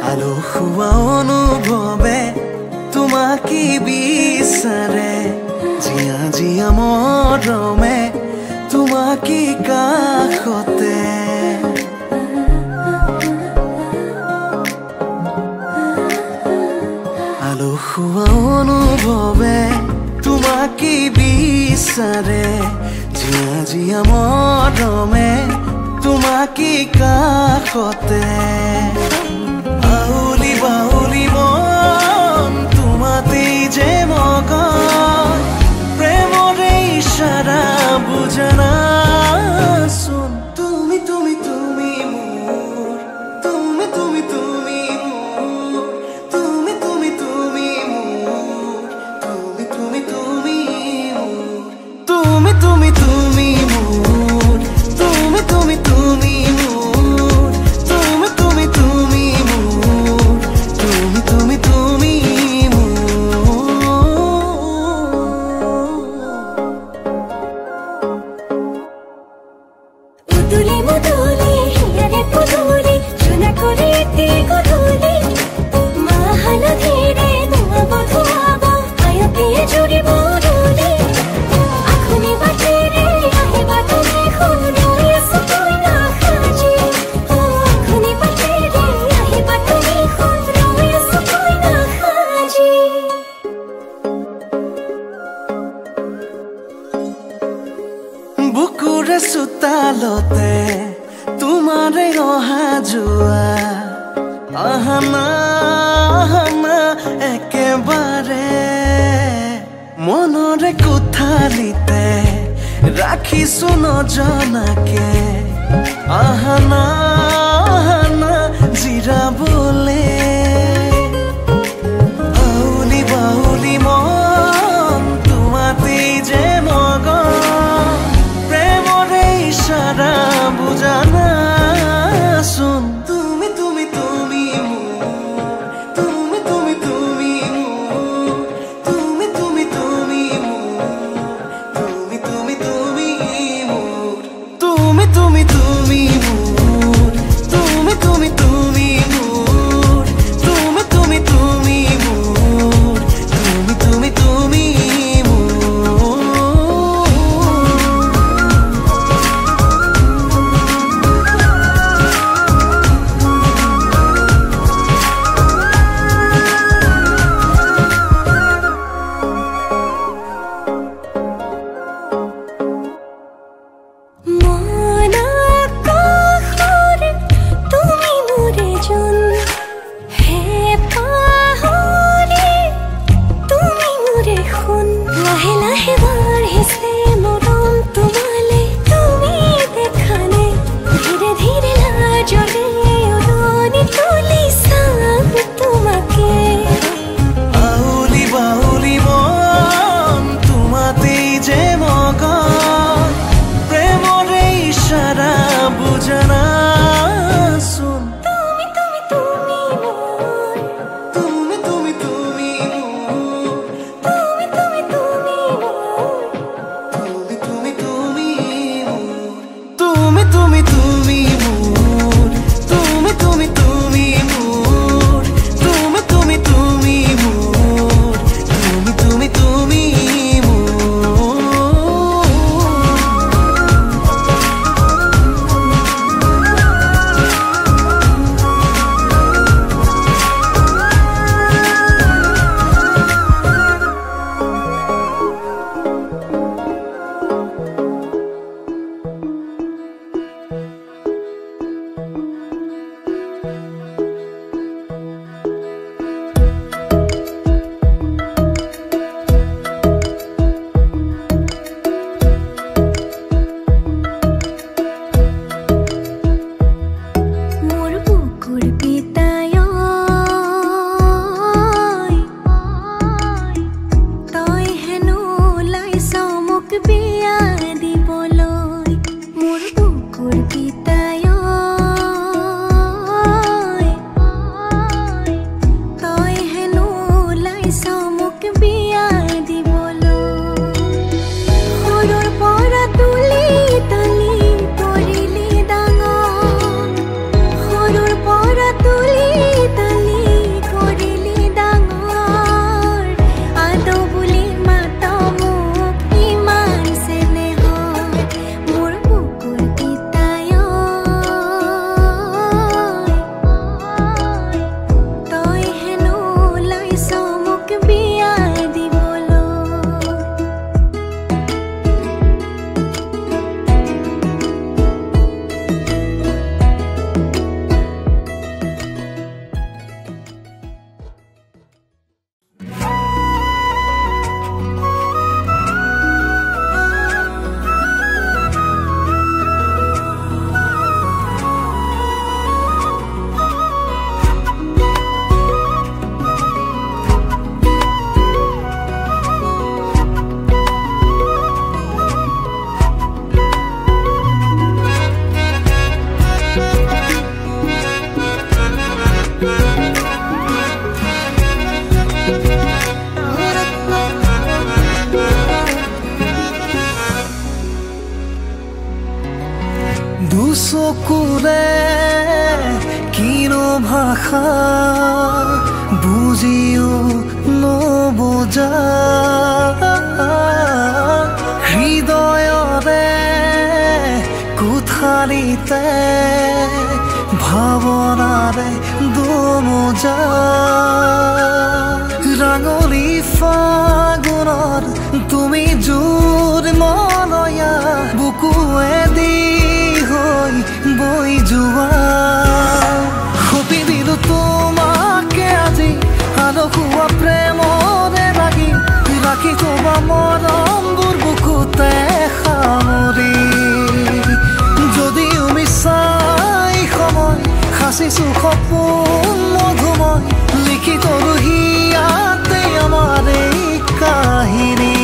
আলসুৱা অনুভৱে তোমাকে বিচাৰে জিয়া জিয়া মৰমে তোমাকে কাষতে আলসুৱা অনুভৱে তোমাকে বিচাৰে জিয়া জিয়া মৰমে তোমাকে কাষতে আউলি বাউলি মন তোমাতেই যে মগন প্ৰেমৰে ইশাৰা বুজনা চোন তুমি তুমি তুমি মোৰ তুমি তুমি তুমি মোৰ তুমি তুমি তুমি মোৰ তুমি তুমি তুমি মোৰ তুমি তুমি তুমি মোৰ তুমি তুমি তুমি মোৰ তুমি তুমি তুমি মোৰ তুমি তুমি তুমি মুদুলি মুদুলি হিয়ারে পুদুলি সোনা করে গধুলি মাহানো ধীরে ধোয়াব ধোয়াব আয়তে জুড়িব রুলি আখুনি বাটে রে আহিবা তুমি খুন রয়েছ তুই না খাজি আখুনি বাটে রে আহিবা তুমি খুন রয়েছ তুই না খাজি বুকুৰে চোতালতে তোমাৰে অহা যোৱা আহানা আহানা একেবাৰে মনৰে কোঠালিতে ৰাখিছো নজনাকে আহানা আহানা জিৰাবলে আউলি বাউলি মন তোমাতেই যে মগন প্ৰেমৰে ইশাৰা বুজানা চোন তুমি তুমি তুমি মোৰ তুমি তুমি তুমি মোৰ তুমি তুমি তুমি মোৰ তুমি তুমি তুমি মোৰ তুমি তুমি তুমি মোৰ ভাষা বুজিও নবুজা হৃদয়ৰে কোঠালিতে ভাৱনাৰে দুমোজা ৰাঙলী ফাগুনৰ তুমি জোৰ মলয়া বুকুৱেদি হৈ বৈ যোৱা সপি দিলো তোমাকে আজি আলসুৱা প্ৰেমৰে লাগি ৰাখি থবা মৰমবোৰ বুকুতে সামৰি যদিও মিছাই সময় সাঁচিছো সপোন মধুময় লিখি তৰো হিয়াতে আমাৰ এই কাহিনী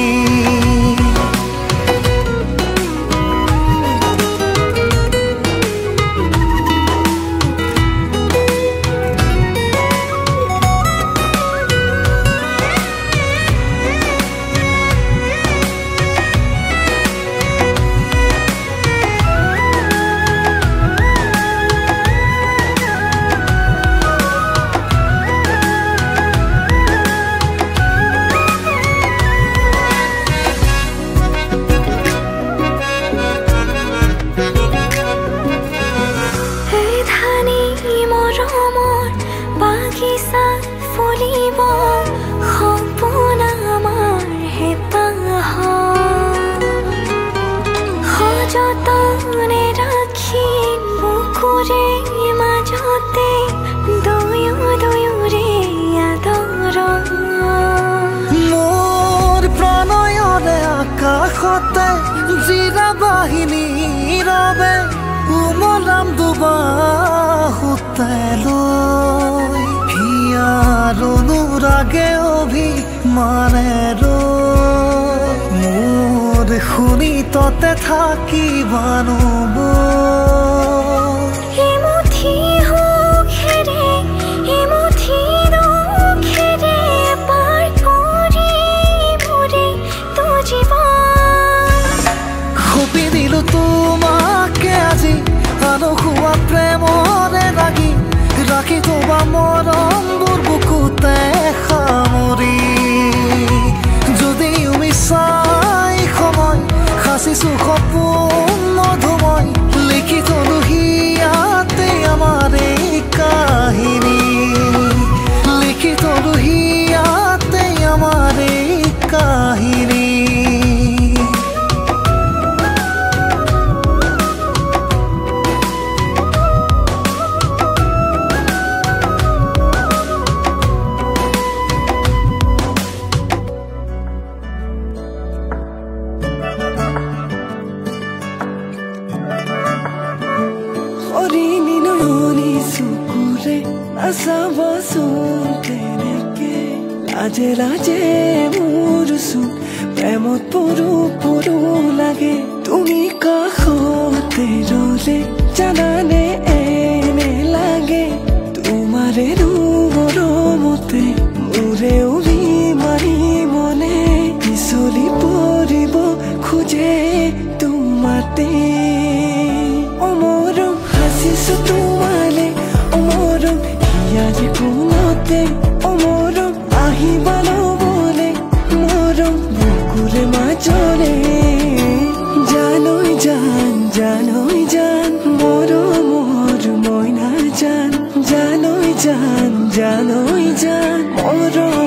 জিৰা বাহিনীৰ বাবে উমলাম দুবাহুতে লৈ হিয়াৰ অনুৰাগে অভিমানেৰে মোৰ শুনি ততে থাকিবানো তোমাকে আজি আলসুৱা প্ৰেমৰে লাগি ৰাখি থবা মৰমবোৰ বুকুতে সামৰি যদিও মিছাই সময় সাঁচিছো সপোন মধুময় লিখি থলো হিয়াতে আমাৰ এই কাহিনী লিখি থলো হিয়াতে আমাৰ এই কাহিনী লাজে লাজে মোৰ চুক প্ৰেমত পৰো পৰো লাগে তুমি কাষতে ৰলে জানানে এনে লাগে তোমাৰে মৰমতে মোৰে উৰি মাৰি মনে পিছলি পৰিব খোজে তোমাতে অমৰম হাসিছো তোমালে অমৰম হিয়াৰে কোনতে অমৰম আহিবালো বলে মৰম বুকুৰে মাজৰে জানৈ জান জানৈ জান মৰমৰ মইনা জান জানৈ জান জানৈ জান মৰম